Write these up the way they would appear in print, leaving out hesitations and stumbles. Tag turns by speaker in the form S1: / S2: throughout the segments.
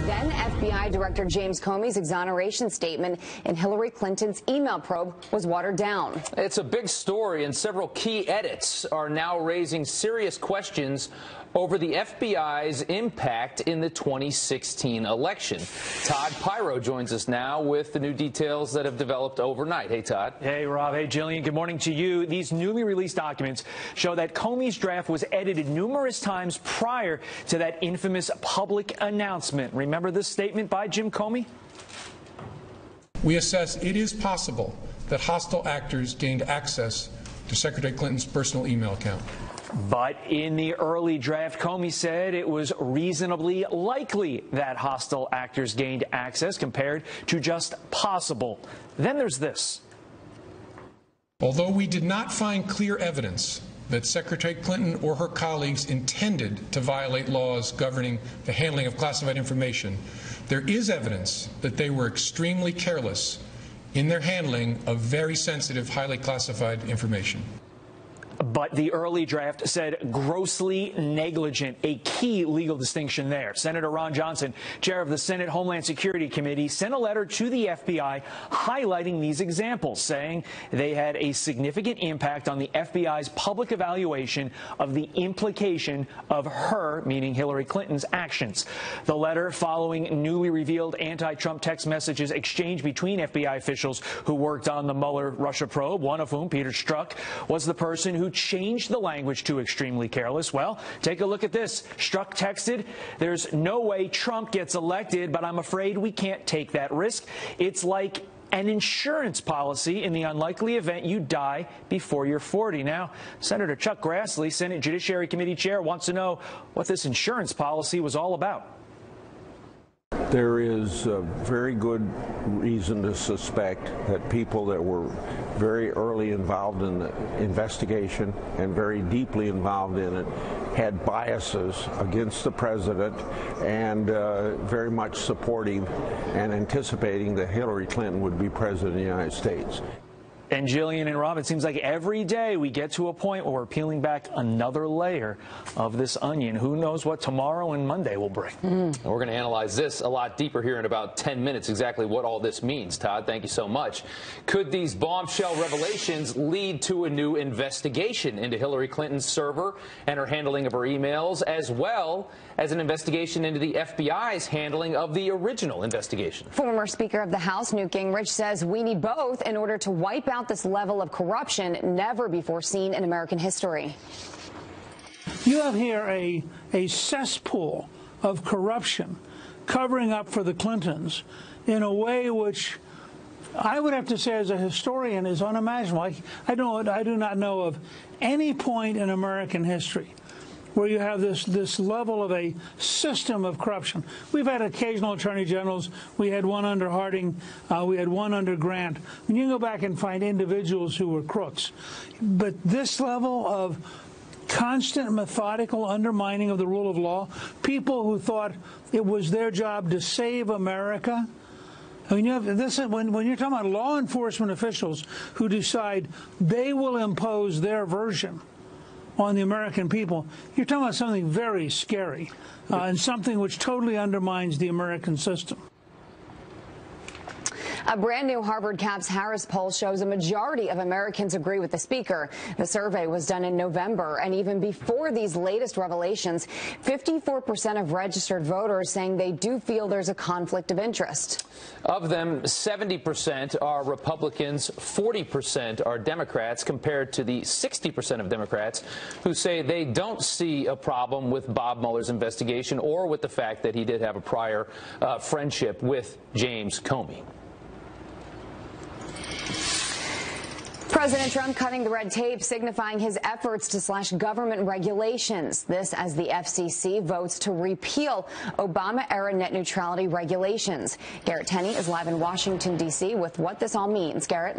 S1: Then FBI Director James Comey's exoneration statement in Hillary Clinton's email probe was watered down.
S2: It's a big story, and several key edits are now raising serious questions over the FBI's impact in the 2016 election. Todd Pyro joins us now with the new details that have developed overnight. Hey, Todd.
S3: Hey, Rob. Hey, Jillian. Good morning to you. These newly released documents show that Comey's draft was edited numerous times prior to that infamous public announcement. Remember this statement by Jim Comey?
S4: We assess it is possible that hostile actors gained access to Secretary Clinton's personal email account.
S3: But in the early draft, Comey said it was reasonably likely that hostile actors gained access compared to just possible. Then there's this.
S4: Although we did not find clear evidence that Secretary Clinton or her colleagues intended to violate laws governing the handling of classified information, there is evidence that they were extremely careless in their handling of very sensitive, highly classified information.
S3: But the early draft said grossly negligent, a key legal distinction there. Senator Ron Johnson, chair of the Senate Homeland Security Committee, sent a letter to the FBI highlighting these examples, saying they had a significant impact on the FBI's public evaluation of the implication of her, meaning Hillary Clinton's, actions. The letter, following newly revealed anti-Trump text messages exchanged between FBI officials who worked on the Mueller Russia probe, one of whom, Peter Strzok, was the person who changed the language to extremely careless. Well, take a look at this. Strzok texted, "There's no way Trump gets elected, but I'm afraid we can't take that risk. It's like an insurance policy in the unlikely event you die before you're 40. Now, Senator Chuck Grassley, Senate Judiciary Committee chair, wants to know what this insurance policy was all about.
S5: There is a very good reason to suspect that people that were very early involved in the investigation and very deeply involved in it had biases against the president and very much supporting and anticipating that Hillary Clinton would be president of the United States.
S3: And Jillian and Rob, it seems like every day we get to a point where we're peeling back another layer of this onion. Who knows what tomorrow and Monday will bring?
S2: We're going to analyze this a lot deeper here in about 10 minutes, exactly what all this means. Todd, thank you so much. Could these bombshell revelations lead to a new investigation into Hillary Clinton's server and her handling of her emails, as well as an investigation into the FBI's handling of the original investigation?
S1: Former Speaker of the House Newt Gingrich says we need both in order to wipe out this level of corruption never before seen in American history.
S6: You have here a cesspool of corruption covering up for the Clintons in a way which I would have to say as a historian is unimaginable. I do not know of any point in American history where you have this level of a system of corruption. We've had occasional attorney generals. We had one under Harding. We had one under Grant. And you can go back and find individuals who were crooks. But this level of constant methodical undermining of the rule of law, people who thought it was their job to save America. I mean, when you're talking about law enforcement officials who decide they will impose their version on the American people, you're talking about something very scary and something which totally undermines the American system.
S1: A brand new Harvard Caps Harris poll shows a majority of Americans agree with the speaker. The survey was done in November, and even before these latest revelations, 54% of registered voters saying they do feel there's a conflict of interest.
S2: Of them, 70% are Republicans, 40% are Democrats, compared to the 60% of Democrats who say they don't see a problem with Bob Mueller's investigation or with the fact that he did have a prior friendship with James Comey.
S1: President Trump cutting the red tape, signifying his efforts to slash government regulations. This as the FCC votes to repeal Obama-era net neutrality regulations. Garrett Tenney is live in Washington, D.C. with what this all means. Garrett?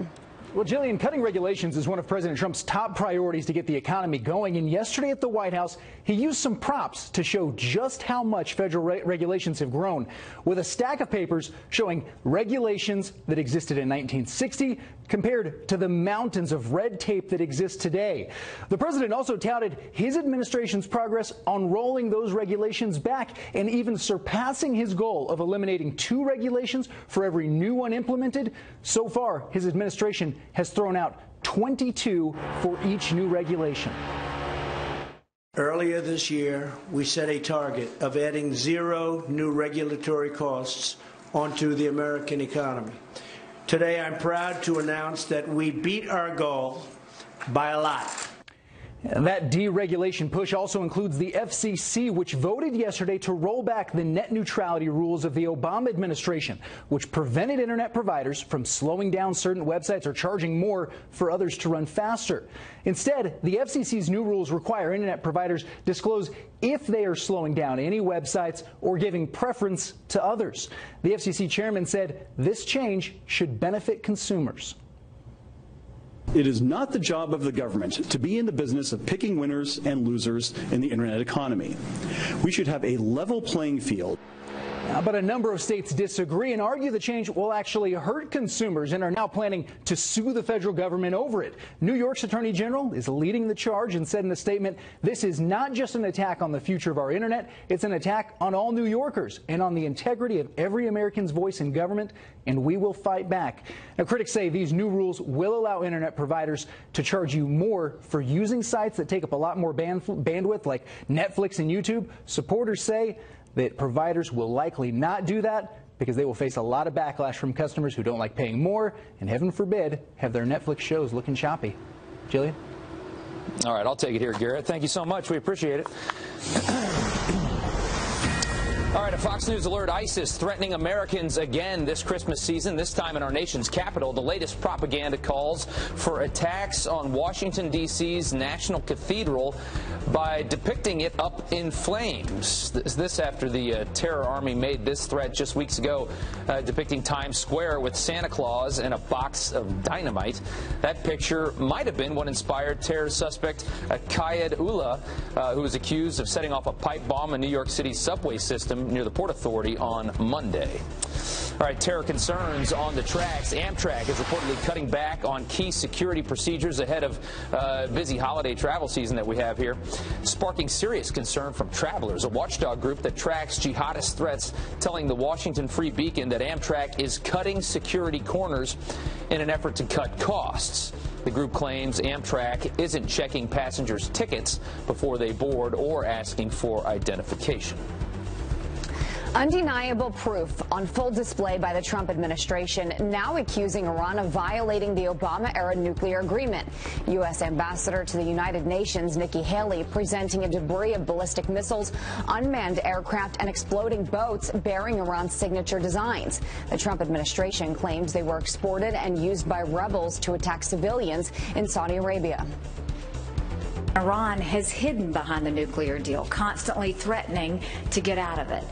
S3: Well, Jillian, cutting regulations is one of President Trump's top priorities to get the economy going. And yesterday at the White House, he used some props to show just how much federal regulations have grown, with a stack of papers showing regulations that existed in 1960 compared to the mountains of red tape that exists today. The president also touted his administration's progress on rolling those regulations back and even surpassing his goal of eliminating 2 regulations for every new one implemented. So far, his administration has thrown out 22 for each new regulation.
S7: Earlier this year, we set a target of adding 0 new regulatory costs onto the American economy. Today, I'm proud to announce that we beat our goal by a lot.
S3: And that deregulation push also includes the FCC, which voted yesterday to roll back the net neutrality rules of the Obama administration, which prevented Internet providers from slowing down certain websites or charging more for others to run faster. Instead, the FCC's new rules require Internet providers disclose if they are slowing down any websites or giving preference to others. The FCC chairman said this change should benefit consumers.
S8: It is not the job of the government to be in the business of picking winners and losers in the Internet economy. We should have a level playing field.
S3: But a number of states disagree and argue the change will actually hurt consumers and are now planning to sue the federal government over it. New York's Attorney General is leading the charge and said in a statement, this is not just an attack on the future of our Internet, it's an attack on all New Yorkers and on the integrity of every American's voice in government, and we will fight back. Now, critics say these new rules will allow Internet providers to charge you more for using sites that take up a lot more bandwidth, like Netflix and YouTube. Supporters say that providers will likely not do that because they will face a lot of backlash from customers who don't like paying more and, heaven forbid, have their Netflix shows looking choppy. Jillian?
S2: All right, I'll take it here, Garrett. Thank you so much. We appreciate it. All right, a Fox News alert: ISIS threatening Americans again this Christmas season, this time in our nation's capital. The latest propaganda calls for attacks on Washington, D.C.'s National Cathedral by depicting it up in flames. This after the terror army made this threat just weeks ago, depicting Times Square with Santa Claus and a box of dynamite. That picture might have been what inspired terror suspect Kayed Ullah, who was accused of setting off a pipe bomb in New York City's subway system near the Port Authority on Monday. All right, terror concerns on the tracks. Amtrak is reportedly cutting back on key security procedures ahead of busy holiday travel season that we have here, sparking serious concern from travelers. A watchdog group that tracks jihadist threats telling the Washington Free Beacon that Amtrak is cutting security corners in an effort to cut costs. The group claims Amtrak isn't checking passengers' tickets before they board or asking for identification.
S1: Undeniable proof on full display by the Trump administration, now accusing Iran of violating the Obama-era nuclear agreement. U.S. Ambassador to the United Nations Nikki Haley presenting a debris of ballistic missiles, unmanned aircraft, and exploding boats bearing Iran's signature designs. The Trump administration claims they were exported and used by rebels to attack civilians in Saudi Arabia.
S9: Iran has hidden behind the nuclear deal, constantly threatening to get out of it.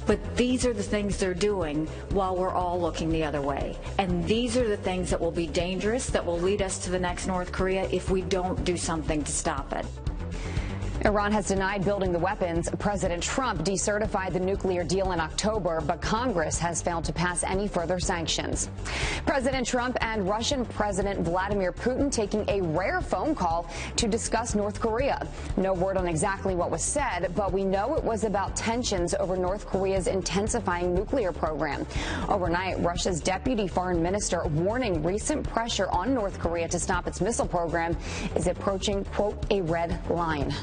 S9: But these are the things they're doing while we're all looking the other way. And these are the things that will be dangerous, that will lead us to the next North Korea if we don't do something to stop it.
S1: Iran has denied building the weapons. President Trump decertified the nuclear deal in October, but Congress has failed to pass any further sanctions. President Trump and Russian President Vladimir Putin taking a rare phone call to discuss North Korea. No word on exactly what was said, but we know it was about tensions over North Korea's intensifying nuclear program. Overnight, Russia's deputy foreign minister warning recent pressure on North Korea to stop its missile program is approaching, quote, a red line.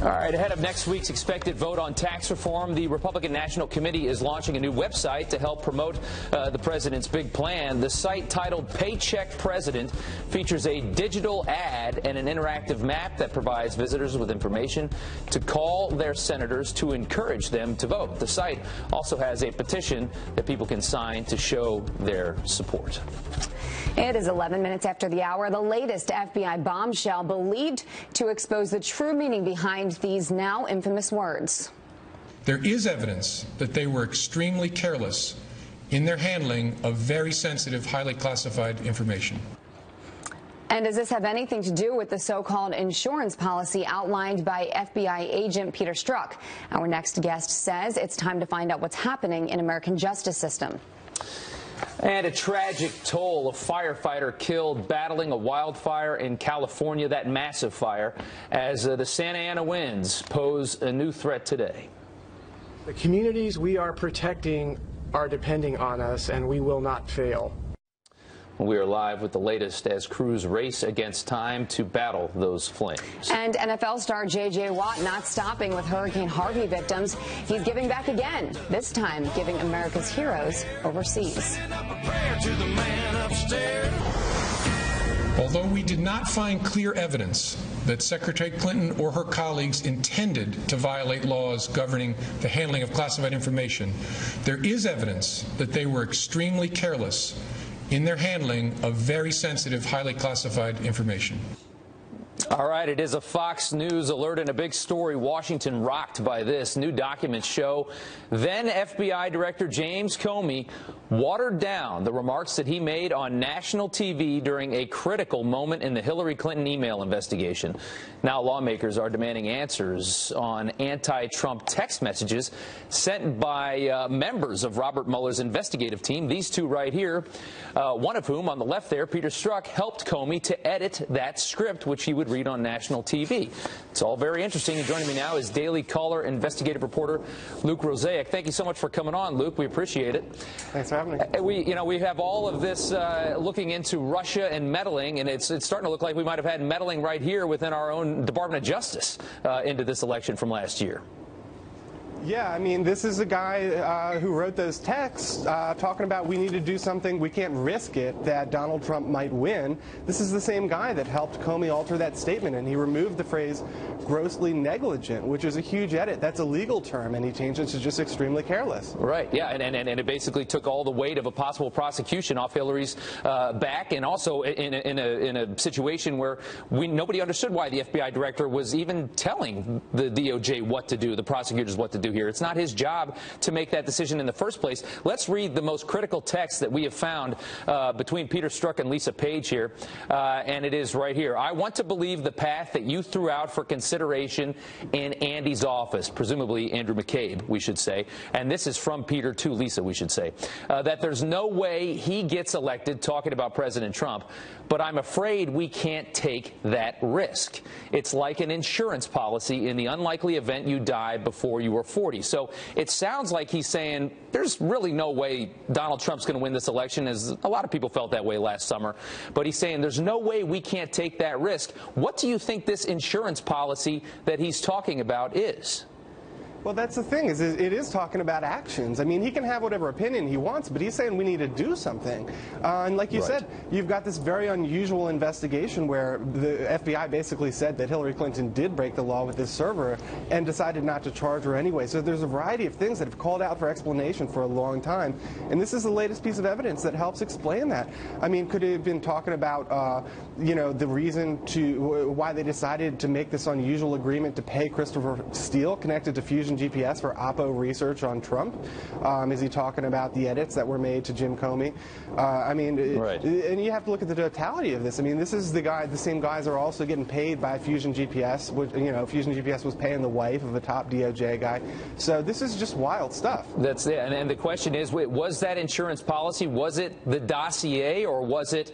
S2: All right, ahead of next week's expected vote on tax reform, the Republican National Committee is launching a new website to help promote the president's big plan. The site, titled Paycheck President, features a digital ad and an interactive map that provides visitors with information to call their senators to encourage them to vote. The site also has a petition that people can sign to show their support.
S1: It is 11 minutes after the hour. The latest FBI bombshell believed to expose the true meaning behind these now infamous words.
S4: There is evidence that they were extremely careless in their handling of very sensitive, highly classified information.
S1: And does this have anything to do with the so-called insurance policy outlined by FBI agent Peter Strzok? Our next guest says it's time to find out what's happening in American justice system.
S2: And a tragic toll. A firefighter killed battling a wildfire in California, that massive fire, as the Santa Ana winds pose a new threat today.
S10: The communities we are protecting are depending on us, and we will not fail.
S2: We are live with the latest as crews race against time to battle those flames.
S1: And NFL star J.J. Watt not stopping with Hurricane Harvey victims. He's giving back again, this time giving America's heroes overseas.
S4: Although we did not find clear evidence that Secretary Clinton or her colleagues intended to violate laws governing the handling of classified information, there is evidence that they were extremely careless in their handling of very sensitive, highly classified information.
S2: All right, it is a Fox News alert and a big story. Washington rocked by this. New documents show then FBI Director James Comey watered down the remarks that he made on national TV during a critical moment in the Hillary Clinton email investigation. Now lawmakers are demanding answers on anti-Trump text messages sent by members of Robert Mueller's investigative team. These two right here, one of whom on the left there, Peter Strzok, helped Comey to edit that script, which he would read on national TV. It's all very interesting. And joining me now is Daily Caller investigative reporter Luke Rosaic. Thank you so much for coming on, Luke. We appreciate it.
S10: Thanks for having me.
S2: We have all of this looking into Russia and meddling, and it's starting to look like we might have had meddling right here within our own Department of Justice into this election from last year.
S10: Yeah, I mean, this is a guy who wrote those texts talking about we need to do something, we can't risk it, that Donald Trump might win. This is the same guy that helped Comey alter that statement, and he removed the phrase grossly negligent, which is a huge edit. That's a legal term, and he changed it to just extremely careless.
S2: Right, yeah, and it basically took all the weight of a possible prosecution off Hillary's back, and also in a situation where nobody understood why the FBI director was even telling the DOJ what to do, the prosecutors what to do here. It's not his job to make that decision in the first place. Let's read the most critical text that we have found between Peter Strzok and Lisa Page here, and it is right here. I want to believe the path that you threw out for consideration in Andy's office, presumably Andrew McCabe, we should say, and this is from Peter to Lisa, we should say, that there's no way he gets elected, talking about President Trump, but I'm afraid we can't take that risk. It's like an insurance policy in the unlikely event you die before you are 40. So it sounds like he's saying there's really no way Donald Trump's going to win this election, as a lot of people felt that way last summer. But he's saying there's no way we can't take that risk. What do you think this insurance policy that he's talking about is?
S10: Well, that's the thing, is it is talking about actions. I mean, he can have whatever opinion he wants, but he's saying we need to do something. And like you said, you've got this very unusual investigation where the FBI basically said that Hillary Clinton did break the law with this server and decided not to charge her anyway. So there's a variety of things that have called out for explanation for a long time. And this is the latest piece of evidence that helps explain that. I mean, could it have been talking about, the reason why they decided to make this unusual agreement to pay Christopher Steele connected to Fusion GPS for Oppo research on Trump? Is he talking about the edits that were made to Jim Comey? And you have to look at the totality of this. I mean, this is the same guys are also getting paid by Fusion GPS, which, Fusion GPS was paying the wife of a top DOJ guy. So this is just wild stuff.
S2: That's it. And the question is, was that insurance policy, was it the dossier, or was it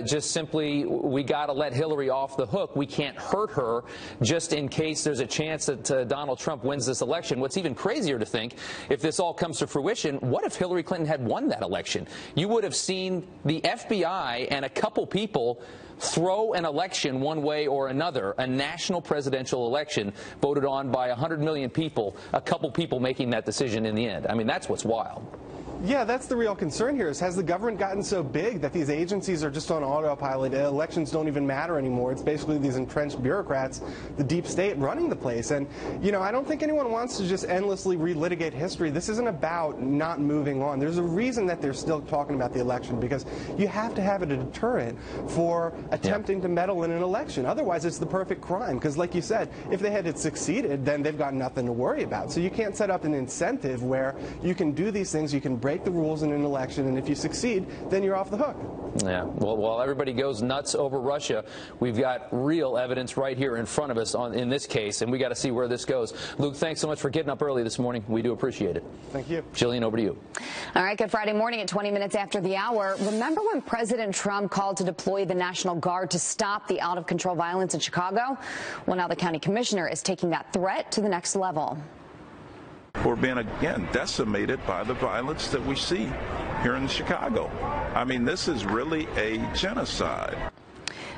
S2: just simply we got to let Hillary off the hook? We can't hurt her just in case there's a chance that Donald Trump wins this election. What's even crazier to think, if this all comes to fruition, what if Hillary Clinton had won that election? You would have seen the FBI and a couple people throw an election one way or another, a national presidential election voted on by 100 million people, a couple people making that decision in the end. I mean, that's what's wild.
S10: Yeah, that's the real concern here, is has the government gotten so big that these agencies are just on autopilot? Elections don't even matter anymore. It's basically these entrenched bureaucrats, the deep state, running the place. And, I don't think anyone wants to just endlessly relitigate history. This isn't about not moving on. There's a reason that they're still talking about the election, because you have to have a deterrent for attempting to meddle in an election. Otherwise, it's the perfect crime, because like you said, if they had succeeded, then they've got nothing to worry about. So you can't set up an incentive where you can do these things, you can break make the rules in an election, and if you succeed, then you're off the hook.
S2: Yeah, well, while everybody goes nuts over Russia, we've got real evidence right here in front of us in this case, and we got to see where this goes. Luke, thanks so much for getting up early this morning. We do appreciate it.
S10: Thank you.
S2: Jillian, over to you.
S1: All right, good Friday morning at 20 minutes after the hour. Remember when President Trump called to deploy the National Guard to stop the out-of-control violence in Chicago? Well, now the county commissioner is taking that threat to the next level.
S11: We're being, again, decimated by the violence that we see here in Chicago. I mean, this is really a genocide.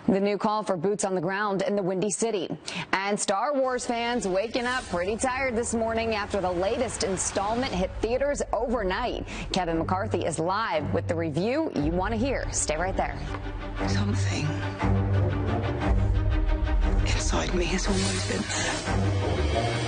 S1: The new call for boots on the ground in the Windy City. And Star Wars fans waking up pretty tired this morning after the latest installment hit theaters overnight. Kevin McCarthy is live with the review you want to hear. Stay right there.
S12: Something inside me has always been there.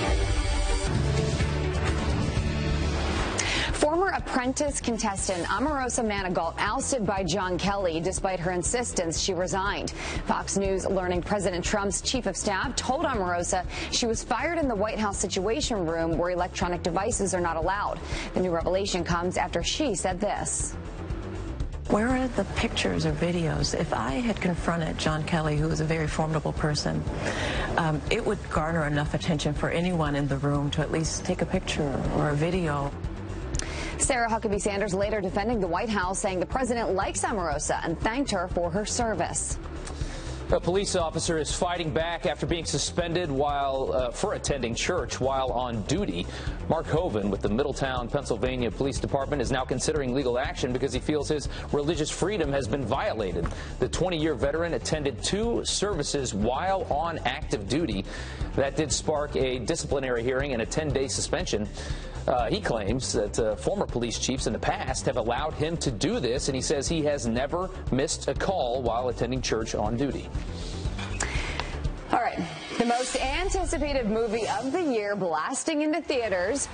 S1: Former Apprentice contestant Omarosa Manigault ousted by John Kelly. Despite her insistence, she resigned. Fox News learning President Trump's chief of staff told Omarosa she was fired in the White House Situation Room where electronic devices are not allowed. The new revelation comes after she said this.
S13: Where are the pictures or videos? If I had confronted John Kelly, who is a very formidable person, it would garner enough attention for anyone in the room to at least take a picture or a video.
S1: Sarah Huckabee Sanders later defending the White House, saying the president likes Omarosa and thanked her for her service.
S2: A police officer is fighting back after being suspended for attending church while on duty. Mark Hoven with the Middletown, Pennsylvania Police Department is now considering legal action because he feels his religious freedom has been violated. The 20-year veteran attended 2 services while on active duty. That did spark a disciplinary hearing and a 10-day suspension. He claims that former police chiefs in the past have allowed him to do this, and he says he has never missed a call while attending church on duty.
S1: All right, the most anticipated movie of the year blasting into theaters.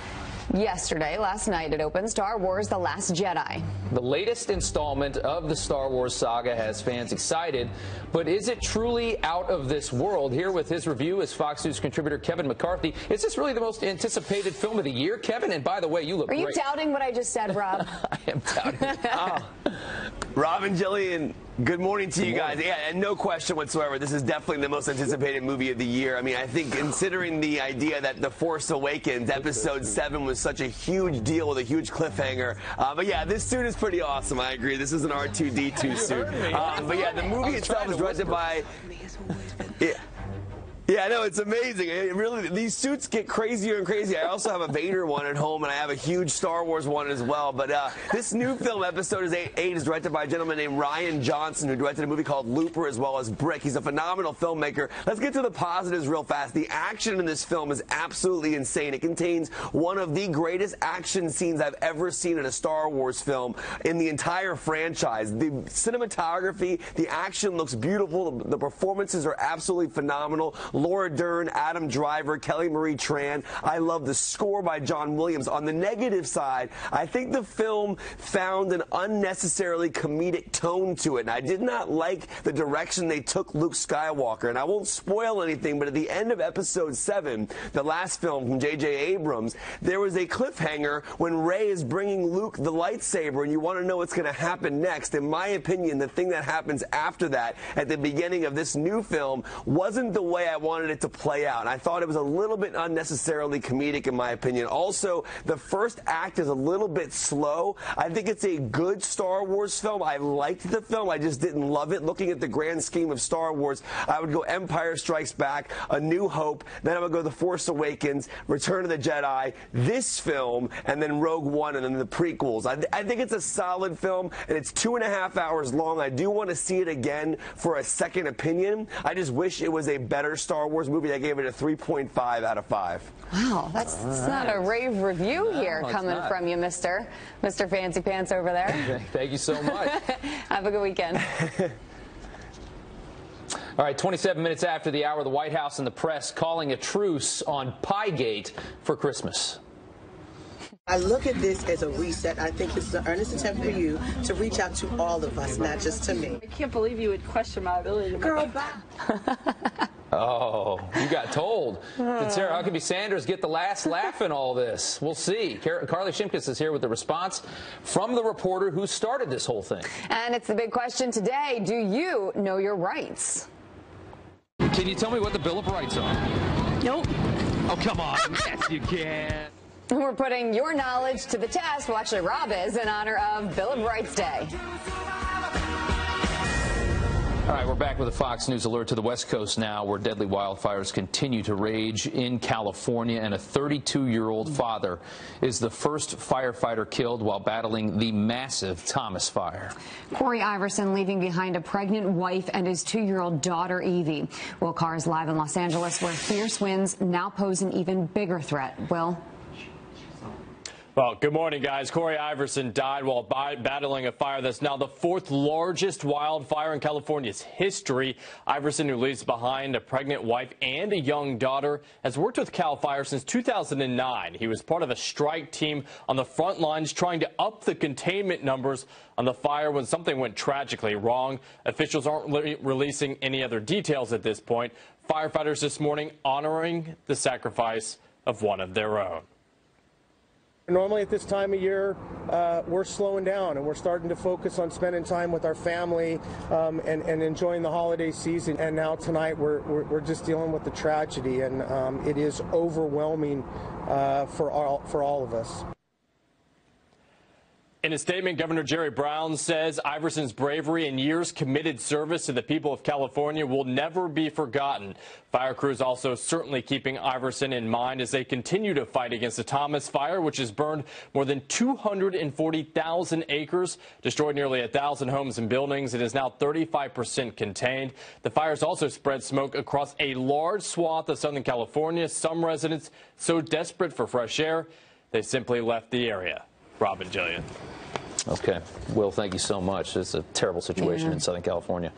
S1: Last night, it opened Star Wars: The Last Jedi.
S2: The latest installment of the Star Wars saga has fans excited, but is it truly out of this world? Here with his review is Fox News contributor Kevin McCarthy. Is this really the most anticipated film of the year, Kevin? And by the way, you look great.
S1: Are you doubting what I just said, Rob?
S2: I am doubting it.
S14: Rob and Jillian, good morning to you guys. Yeah, and no question whatsoever, this is definitely the most anticipated movie of the year. I mean, I think considering the idea that The Force Awakens Episode 7 was such a huge deal with a huge cliffhanger. But yeah, this suit is pretty awesome. I agree. This is an R2-D2 suit. But yeah, the movie itself is directed by... Yeah, I know, it's amazing. Really, these suits get crazier and crazier. I also have a Vader one at home, and I have a huge Star Wars one as well. But this new film, Episode 8, is directed by a gentleman named Rian Johnson, who directed a movie called Looper as well as Brick. He's a phenomenal filmmaker. Let's get to the positives real fast. The action in this film is absolutely insane. It contains one of the greatest action scenes I've ever seen in a Star Wars film in the entire franchise. The cinematography, the action looks beautiful. The performances are absolutely phenomenal. Laura Dern, Adam Driver, Kelly Marie Tran. I love the score by John Williams. On the negative side, I think the film found an unnecessarily comedic tone to it, and I did not like the direction they took Luke Skywalker. And I won't spoil anything, but at the end of Episode 7, the last film from J.J. Abrams, there was a cliffhanger when Rey is bringing Luke the lightsaber, and you want to know what's going to happen next. In my opinion, the thing that happens after that, at the beginning of this new film, wasn't the way I wanted it to play out. And I thought it was a little bit unnecessarily comedic, in my opinion. Also, the first act is a little bit slow. I think it's a good Star Wars film. I liked the film. I just didn't love it. Looking at the grand scheme of Star Wars, I would go Empire Strikes Back, A New Hope, then I would go The Force Awakens, Return of the Jedi, this film, and then Rogue One, and then the prequels. I think it's a solid film, and it's 2.5 hours long. I do want to see it again for a second opinion. I just wish it was a better Star Wars movie. I gave it a 3.5 out of 5.
S1: Wow, that's not a rave review here coming from you, Mr. Fancy Pants over there.
S2: Thank you so much.
S1: Have a good weekend.
S2: All right, 27 minutes after the hour, the White House and the press calling a truce on Piegate for Christmas.
S15: I look at this as a reset. I think it's an earnest attempt for you to reach out to all of us, not just to me.
S16: I can't believe you would question my ability to
S15: Girl,
S16: make
S15: bye.
S2: Oh, you got told. Did Sarah Huckabee Sanders get the last laugh in all this? We'll see. Carly Shimkus is here with the response from the reporter who started this whole thing.
S1: And it's the big question today. Do you know your rights?
S2: Can you tell me what the Bill of Rights are?
S1: Nope.
S2: Oh, come on. Yes, you can.
S1: We're putting your knowledge to the test. Well, actually, Rob is, in honor of Bill of Rights Day.
S2: All right, we're back with a Fox News alert to the West Coast now, where deadly wildfires continue to rage in California, and a 32-year-old father is the first firefighter killed while battling the massive Thomas Fire.
S1: Corey Iverson leaving behind a pregnant wife and his 2-year-old daughter, Evie. Will Carr is live in Los Angeles, where fierce winds now pose an even bigger threat. Will?
S16: Well, good morning, guys. Corey Iverson died while battling a fire that's now the 4th largest wildfire in California's history. Iverson, who leaves behind a pregnant wife and a young daughter, has worked with CAL FIRE since 2009. He was part of a strike team on the front lines trying to up the containment numbers on the fire when something went tragically wrong. Officials aren't releasing any other details at this point. Firefighters this morning honoring the sacrifice of one of their own.
S17: Normally at this time of year, we're slowing down and we're starting to focus on spending time with our family and enjoying the holiday season. And now tonight we're just dealing with the tragedy, and it is overwhelming for all of us.
S16: In a statement, Governor Jerry Brown says Iverson's bravery and years committed service to the people of California will never be forgotten. Fire crews also certainly keeping Iverson in mind as they continue to fight against the Thomas Fire, which has burned more than 240,000 acres, destroyed nearly 1,000 homes and buildings. It is now 35% contained. The fires also spread smoke across a large swath of Southern California. Some residents so desperate for fresh air, they simply left the area. Rob and Jillian.
S2: Okay. Will, thank you so much. It's a terrible situation in Southern California.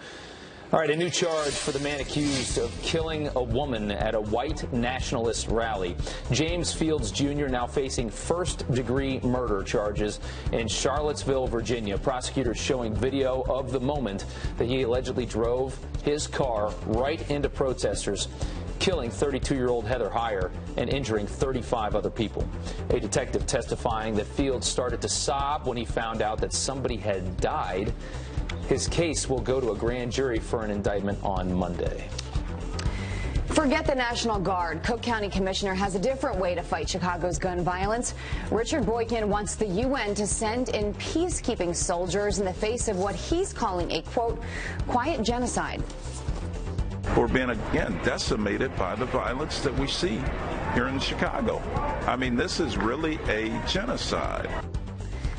S2: All right, a new charge for the man accused of killing a woman at a white nationalist rally. James Fields Jr. now facing first-degree murder charges in Charlottesville, Virginia. Prosecutors showing video of the moment that he allegedly drove his car right into protesters, killing 32-year-old Heather Heyer and injuring 35 other people. A detective testifying that Fields started to sob when he found out that somebody had died. His case will go to a grand jury for an indictment on Monday.
S1: Forget the National Guard. Cook County Commissioner has a different way to fight Chicago's gun violence. Richard Boykin wants the UN to send in peacekeeping soldiers in the face of what he's calling a, quote, quiet genocide.
S11: We're being, again, decimated by the violence that we see here in Chicago. I mean, this is really a genocide.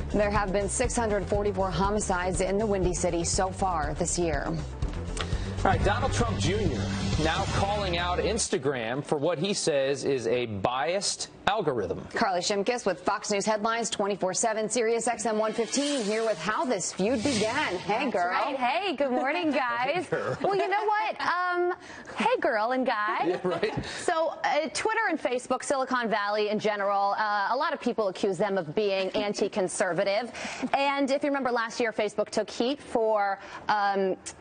S1: There have been 644 homicides in the Windy City so far this year.
S2: All right, Donald Trump Jr. now calling out Instagram for what he says is a biased algorithm.
S1: Carly Shimkus with Fox News Headlines 24/7, Sirius XM 115, here with how this feud began. Hey, girl.
S18: Right. Hey, good morning, guys. Well, you know what? Hey, girl and guy.
S2: Yeah, right.
S18: So Twitter and Facebook, Silicon Valley in general, a lot of people accuse them of being anti-conservative. And if you remember last year, Facebook took heat for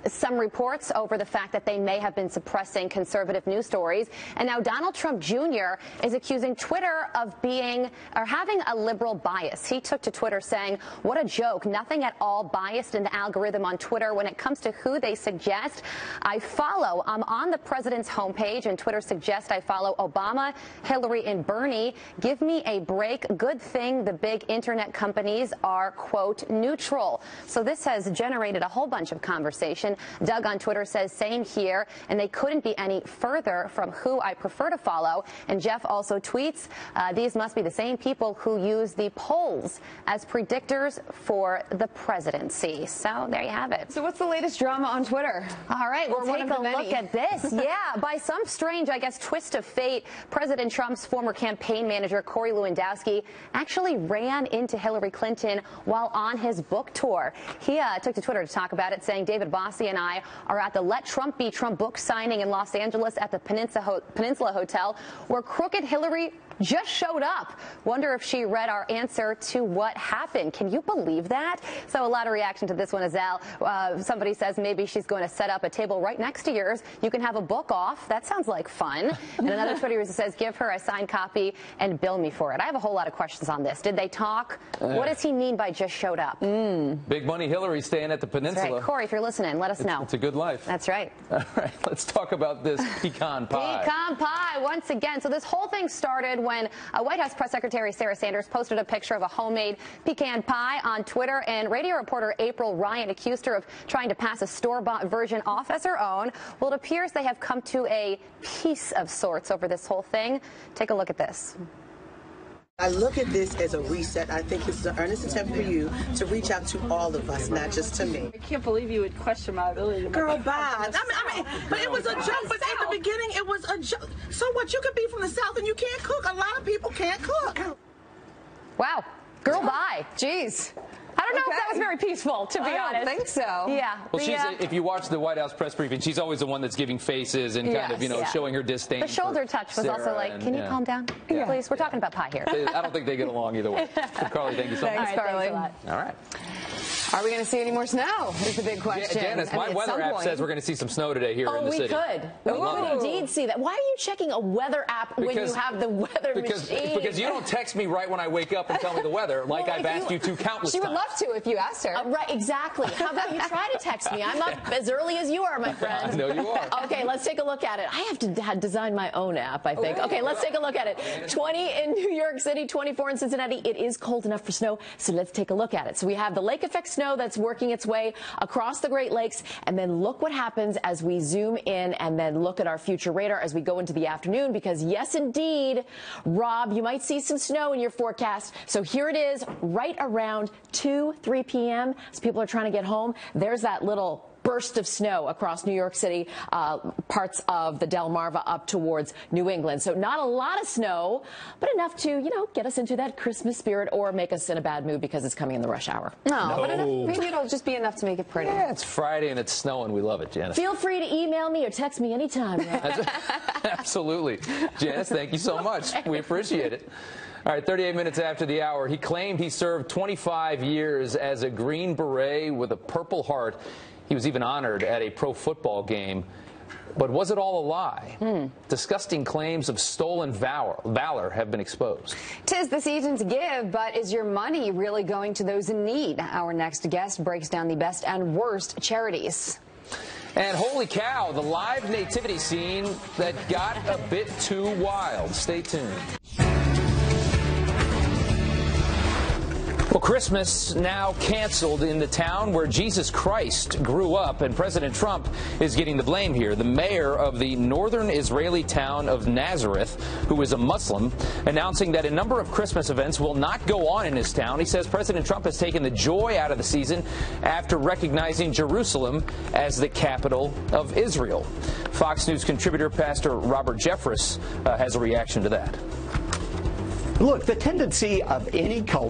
S18: some reports over the fact that they may have been suppressing conservative news stories. And now Donald Trump Jr. is accusing Twitter of being or having a liberal bias. He took to Twitter saying, what a joke, nothing at all biased in the algorithm on Twitter when it comes to who they suggest I follow. I'm on the president's homepage and Twitter suggests I follow Obama, Hillary, and Bernie. Give me a break. Good thing the big internet companies are, quote, neutral. So this has generated a whole bunch of conversation. Doug on Twitter says same here, and they couldn't be any further from who I prefer to follow. And Jeff also tweets, these must be the same people who use the polls as predictors for the presidency. So there you have it.
S1: So what's the latest drama on Twitter?
S18: All right, we'll take a look at this. Yeah, by some strange, I guess, twist of fate, President Trump's former campaign manager, Corey Lewandowski, actually ran into Hillary Clinton while on his book tour. He took to Twitter to talk about it, saying, David Bossie and I are at the Let Trump Be Trump book signing in Los Angeles at the Peninsula Hotel, where crooked Hillary just showed up. Wonder if she read our answer to what happened. Can you believe that? So a lot of reaction to this one, Azelle. Somebody says maybe she's going to set up a table right next to yours. You can have a book off. That sounds like fun. And another Twitter user says, give her a signed copy and bill me for it. I have a whole lot of questions on this. Did they talk? What does he mean by just showed up?
S2: Big money Hillary staying at the Peninsula.
S18: That's right. Corey, if you're listening, let us know.
S2: It's a good life.
S18: That's right.
S2: All right, let's talk about this pecan pie.
S18: Pecan pie, once again. So this whole thing started when White House Press Secretary Sarah Sanders posted a picture of a homemade pecan pie on Twitter, and radio reporter April Ryan accused her of trying to pass a store-bought version off as her own. Well, it appears they have come to a peace of sorts over this whole thing. Take a look at this.
S15: I look at this as a reset. I think it's an earnest attempt for you to reach out to all of us, not just to me.
S19: I can't believe you would question my ability to
S15: Girl,
S19: make
S15: bye.
S20: I mean, but it was a joke. But at the beginning, it was a joke. So what? You could be from the South and you can't cook. A lot of people can't cook.
S18: Wow. Girl, bye. Jeez. I don't know if that was very peaceful, to be honest.
S1: I don't think so.
S18: Yeah.
S2: Well, if you watch the White House press briefing, she's always the one that's giving faces and kind of, showing her disdain.
S18: The shoulder touch was also like, can you calm down, please? We're talking about pie here.
S2: I don't think they get along either way. Carly, thank you so much.
S1: Thanks, Carly.
S18: Thanks a lot.
S2: All right.
S1: Are we going to see any more snow? Is the big question.
S2: Janice, my weather app says we're going to see some snow today here in the city.
S21: We could indeed see that. Why are you checking a weather app when you have the weather machine?
S2: Because you don't text me right when I wake up and tell me the weather, like I've asked you to countless times.
S1: She would love to if you asked her.
S21: Right, exactly. How about you try to text me? I'm up as early as you are, my friend.
S2: I know you are.
S21: Okay, let's take a look at it. I have to design my own app, I think. Okay, let's take a look at it. 20 in New York City, 24 in Cincinnati. It is cold enough for snow, so let's take a look at it. So we have the lake effect snow that's working its way across the Great Lakes, and then look what happens as we zoom in and then look at our future radar as we go into the afternoon, because yes, indeed, Rob, you might see some snow in your forecast. So here it is right around 3 p.m. as people are trying to get home. There's that little burst of snow across New York City, parts of the Delmarva up towards New England. So not a lot of snow, but enough to, get us into that Christmas spirit or make us in a bad mood because it's coming in the rush hour.
S1: No, but maybe it'll just be enough to make it pretty.
S2: Yeah, it's Friday and it's snowing. We love it, Janice.
S21: Feel free to email me or text me anytime.
S2: Absolutely. Janice, thank you so much. We appreciate it. All right, 38 minutes after the hour, he claimed he served 25 years as a Green Beret with a Purple Heart. He was even honored at a pro football game. But was it all a lie? Disgusting claims of stolen valor have been exposed.
S1: 'Tis the season to give, but is your money really going to those in need? Our next guest breaks down the best and worst charities.
S2: And holy cow, the live nativity scene that got a bit too wild. Stay tuned. Well, Christmas now canceled in the town where Jesus Christ grew up, and President Trump is getting the blame here. The mayor of the northern Israeli town of Nazareth, who is a Muslim, announcing that a number of Christmas events will not go on in his town. He says President Trump has taken the joy out of the season after recognizing Jerusalem as the capital of Israel. Fox News contributor Pastor Robert Jeffress has a reaction to that.
S22: Look, the tendency of any culture